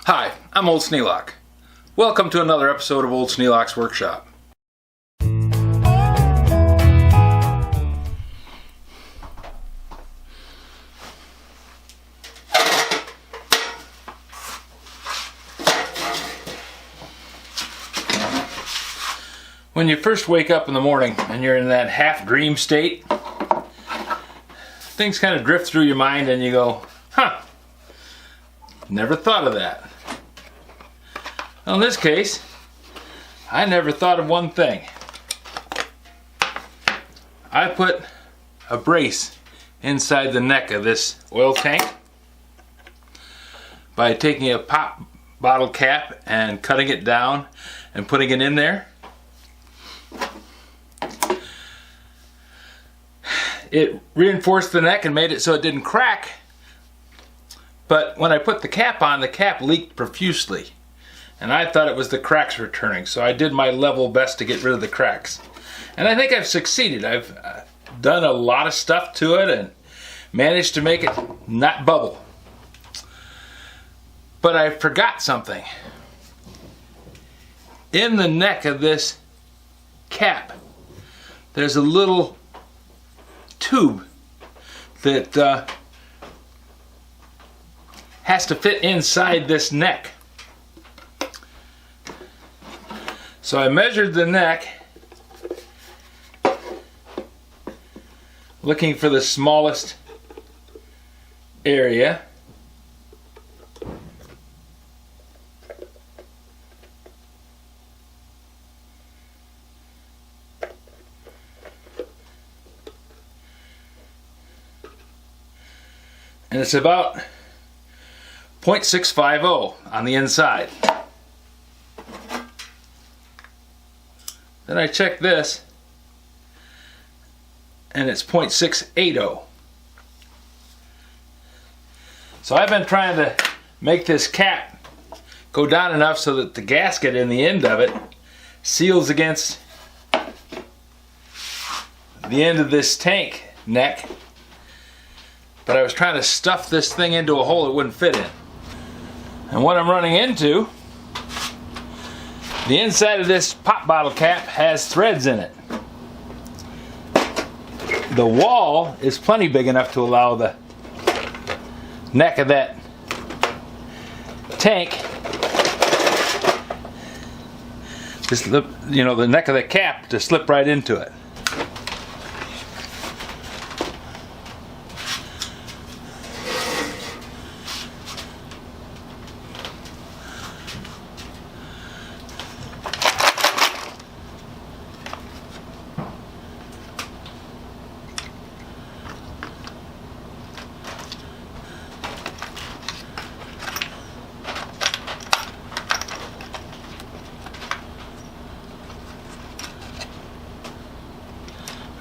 Hi, I'm Old Sneelock. Welcome to another episode of Old Sneelock's Workshop. When you first wake up in the morning and you're in that half dream state, things kind of drift through your mind and you go, never thought of that. Well, in this case, I never thought of one thing. I put a brace inside the neck of this oil tank by taking a pop bottle cap and cutting it down and putting it in there. It reinforced the neck and made it so it didn't crack. But when I put the cap on, the cap leaked profusely. And I thought it was the cracks returning, so I did my level best to get rid of the cracks. And I think I've succeeded. I've done a lot of stuff to it and managed to make it not bubble. But I forgot something. In the neck of this cap, there's a little tube that has to fit inside this neck. So I measured the neck, looking for the smallest area. And it's about 0.650 on the inside. Then I checked this, and it's 0.680. So I've been trying to make this cap go down enough so that the gasket in the end of it seals against the end of this tank neck. But I was trying to stuff this thing into a hole it wouldn't fit in. And what I'm running into, the inside of this pop bottle cap has threads in it. The wall is plenty big enough to allow the neck of that tank, the neck of the cap to slip right into it.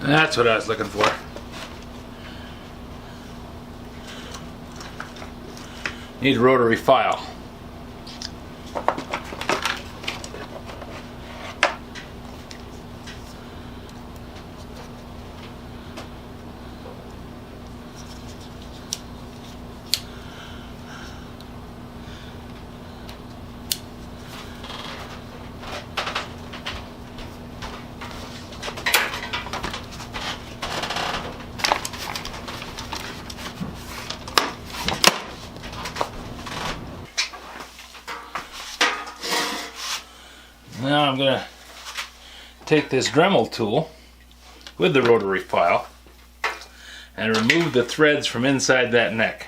That's what I was looking for. Need a rotary file. Now I'm going to take this Dremel tool with the rotary file and remove the threads from inside that neck.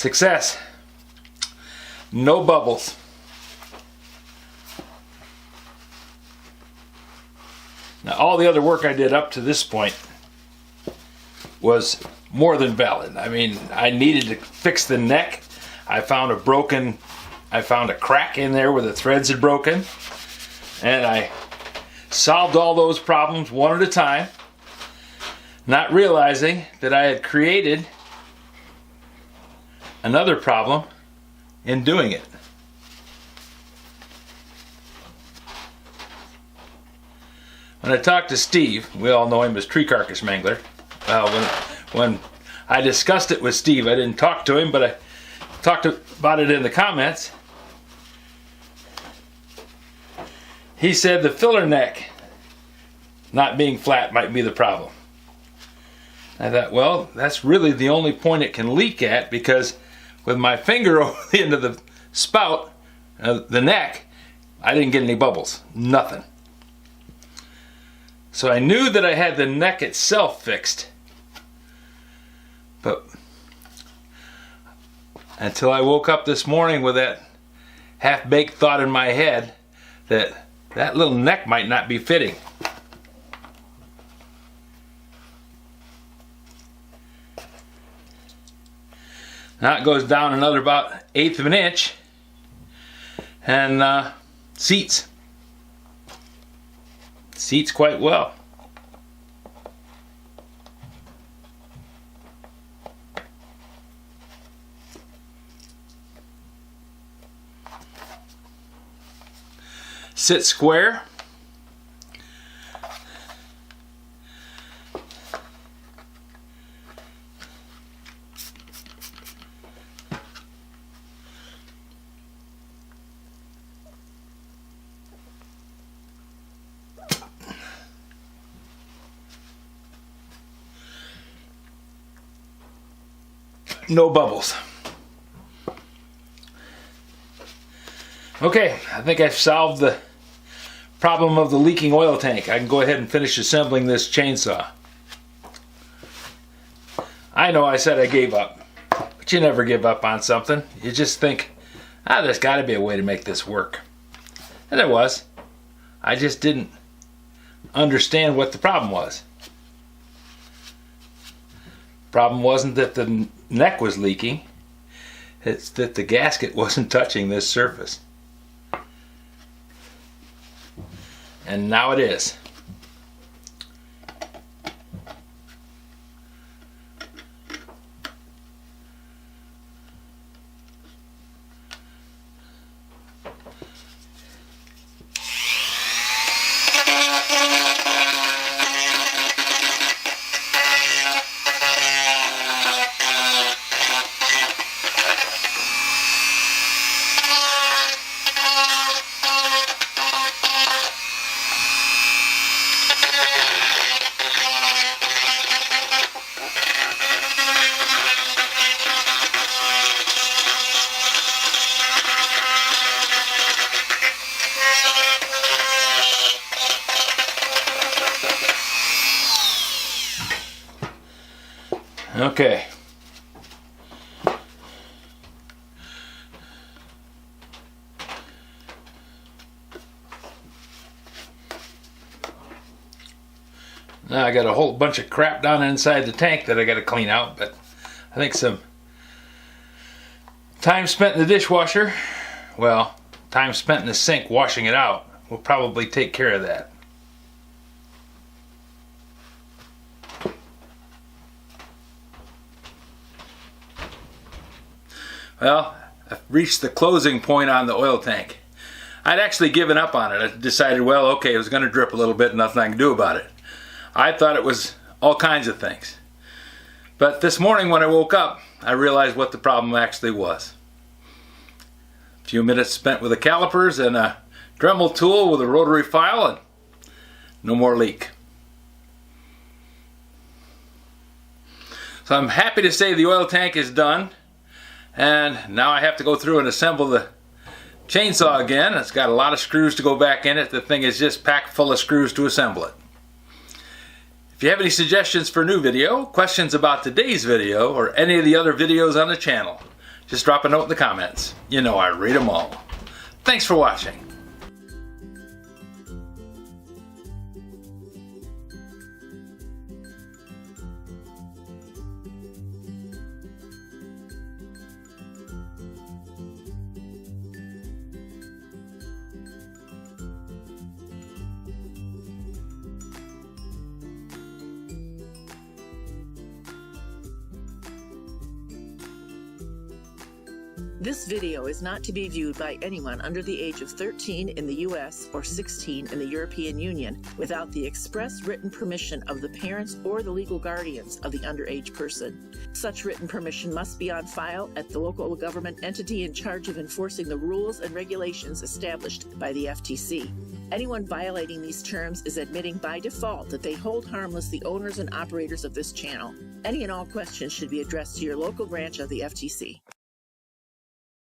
Success. No bubbles. Now, all the other work I did up to this point was more than valid. I mean, I needed to fix the neck. I found a crack in there where the threads had broken, and I solved all those problems one at a time, not realizing that I had created another problem in doing it. When I talked to Steve, we all know him as Tree Carcass Mangler. When I discussed it with Steve, I didn't talk to him, but I talked about it in the comments. He said the filler neck not being flat might be the problem. I thought, well, that's really the only point it can leak at, because with my finger over the end of the spout, the neck, I didn't get any bubbles. Nothing. So I knew that I had the neck itself fixed, but until I woke up this morning with that half-baked thought in my head that that little neck might not be fitting. Now it goes down another about 1/8 of an inch and seats quite well. Sit square. No bubbles. Okay, I think I've solved the problem of the leaking oil tank. I can go ahead and finish assembling this chainsaw. I know I said I gave up, but you never give up on something. You just think, there's got to be a way to make this work. And there was. I just didn't understand what the problem was. Problem wasn't that the neck was leaking, it's that the gasket wasn't touching this surface. And now it is. Okay. Now I got a whole bunch of crap down inside the tank that I got to clean out, but I think some time spent in the dishwasher, well, time spent in the sink washing it out, will probably take care of that. Well, I've reached the closing point on the oil tank. I'd actually given up on it. I decided, well, okay, it was going to drip a little bit, nothing I can do about it. I thought it was all kinds of things. But this morning when I woke up, I realized what the problem actually was. A few minutes spent with the calipers and a Dremel tool with a rotary file, and no more leak. So I'm happy to say the oil tank is done. And now I have to go through and assemble the chainsaw again. It's got a lot of screws to go back in it. The thing is just packed full of screws to assemble it. If you have any suggestions for a new video, questions about today's video, or any of the other videos on the channel, just drop a note in the comments. You know I read them all. Thanks for watching. This video is not to be viewed by anyone under the age of 13 in the U.S. or 16 in the European Union without the express written permission of the parents or the legal guardians of the underage person. Such written permission must be on file at the local government entity in charge of enforcing the rules and regulations established by the FTC. Anyone violating these terms is admitting by default that they hold harmless the owners and operators of this channel. Any and all questions should be addressed to your local branch of the FTC.